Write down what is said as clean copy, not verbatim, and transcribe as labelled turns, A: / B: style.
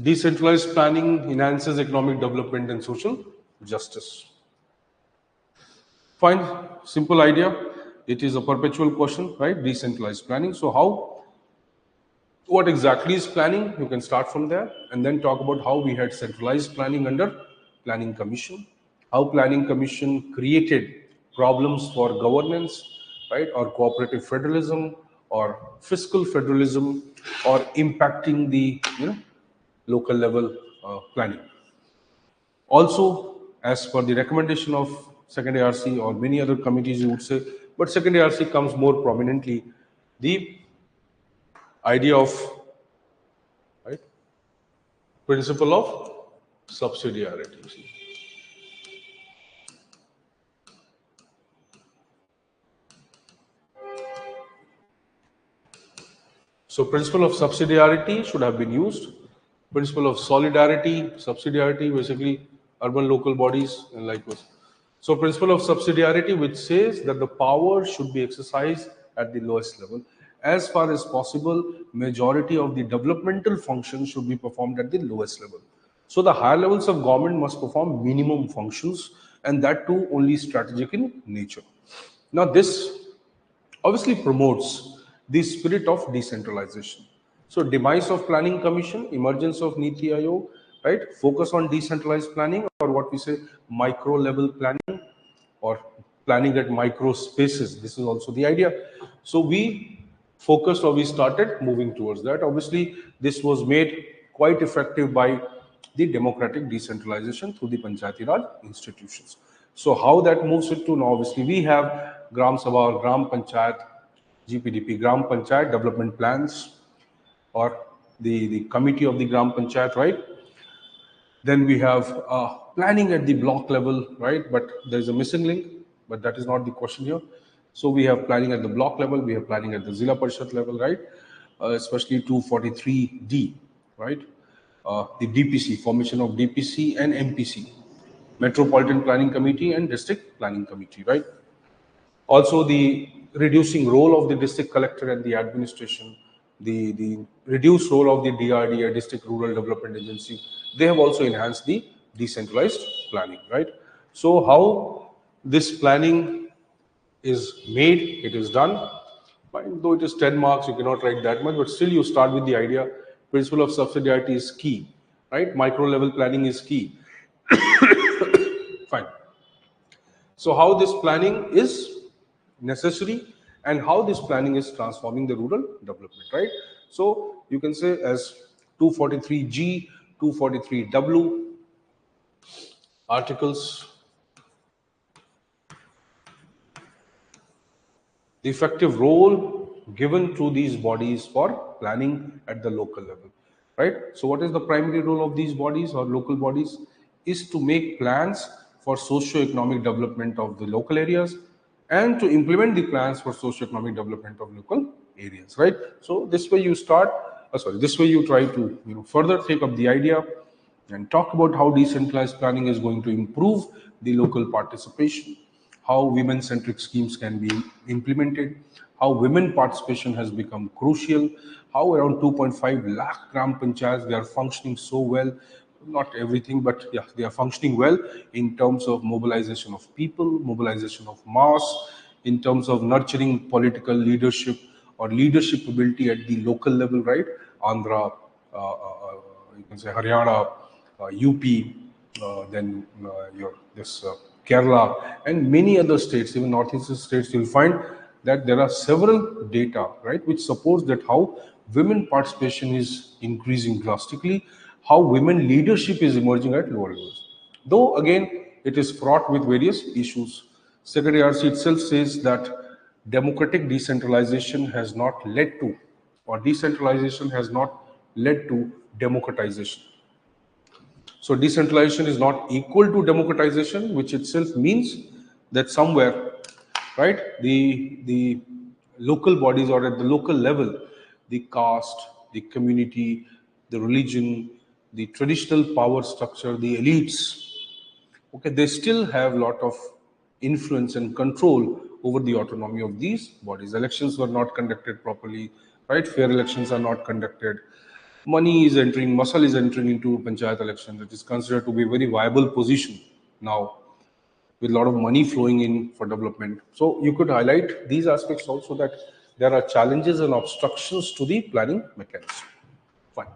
A: Decentralized planning enhances economic development and social justice. Fine, simple idea. It is a perpetual question, right? Decentralized planning. So what exactly is planning? You can start from there and then talk about how we had centralized planning under Planning Commission, how Planning Commission created problems for governance, right, or cooperative federalism or fiscal federalism or impacting the local level planning. Also, as per the recommendation of second ARC or many other committees, you would say, but second ARC comes more prominently, the idea of, right, principle of subsidiarity. So principle of subsidiarity should have been used. Principle of solidarity, subsidiarity, basically urban local bodies and likewise. So principle of subsidiarity, which says that the power should be exercised at the lowest level. As far as possible, majority of the developmental functions should be performed at the lowest level. So the higher levels of government must perform minimum functions, and that too only strategic in nature. Now this obviously promotes the spirit of decentralization. So demise of Planning Commission, emergence of Niti Aayog, right? Focus on decentralized planning, or what we say micro level planning, or planning at micro spaces. This is also the idea. So we focused, or we started moving towards that. Obviously, this was made quite effective by the democratic decentralization through the Panchayati Raj institutions. So how that moves it to now, obviously we have Gram Sabha or Gram Panchayat, GPDP, Gram Panchayat development plans, or the committee of the Gram Panchayat, right? Then we have planning at the block level, right? But there's a missing link, but that is not the question here. So we have planning at the block level, we have planning at the Zilla Parishad level, right? Especially 243D, right? The DPC, formation of DPC and MPC, Metropolitan Planning Committee and District Planning Committee, right? Also, the reducing role of the district collector and the administration, the reduced role of the DRDA, District Rural Development Agency, they have also enhanced the decentralized planning, right? So how this planning is made, it is done. Though it is 10 marks, you cannot write that much, but still you start with the idea. Principle of subsidiarity is key, right? Micro level planning is key. Fine. So how this planning is necessary and how this planning is transforming the rural development, right? So you can say as 243G, 243W articles, the effective role given to these bodies for planning at the local level, right? So what is the primary role of these bodies or local bodies? Is to make plans for socio-economic development of the local areas and to implement the plans for socio-economic development of local areas, right? So this way you start, this way you try to further take up the idea and talk about how decentralized planning is going to improve the local participation, how women-centric schemes can be implemented, how women participation has become crucial, how around 2.5 lakh gram panchayats, they are functioning so well, not everything, but yeah, they are functioning well in terms of mobilization of people, mobilization of mass, in terms of nurturing political leadership or leadership ability at the local level, right? Andhra, you can say Haryana, UP, then Kerala, and many other states, even northeastern states, you'll find that there are several data, right, which supports that how women participation is increasing drastically, how women leadership is emerging at lower levels. Though again, it is fraught with various issues. Secretary RC itself says that democratic decentralization has not led to, or decentralization has not led to democratization. So decentralization is not equal to democratization, which itself means that somewhere, right, the local bodies or at the local level, the caste, the community, the religion, the traditional power structure, the elites, okay, they still have a lot of influence and control over the autonomy of these bodies. Elections were not conducted properly, right? Fair elections are not conducted. money is entering, muscle is entering into panchayat election. It is considered to be a very viable position now, with a lot of money flowing in for development. So you could highlight these aspects also, that there are challenges and obstructions to the planning mechanism. Fine.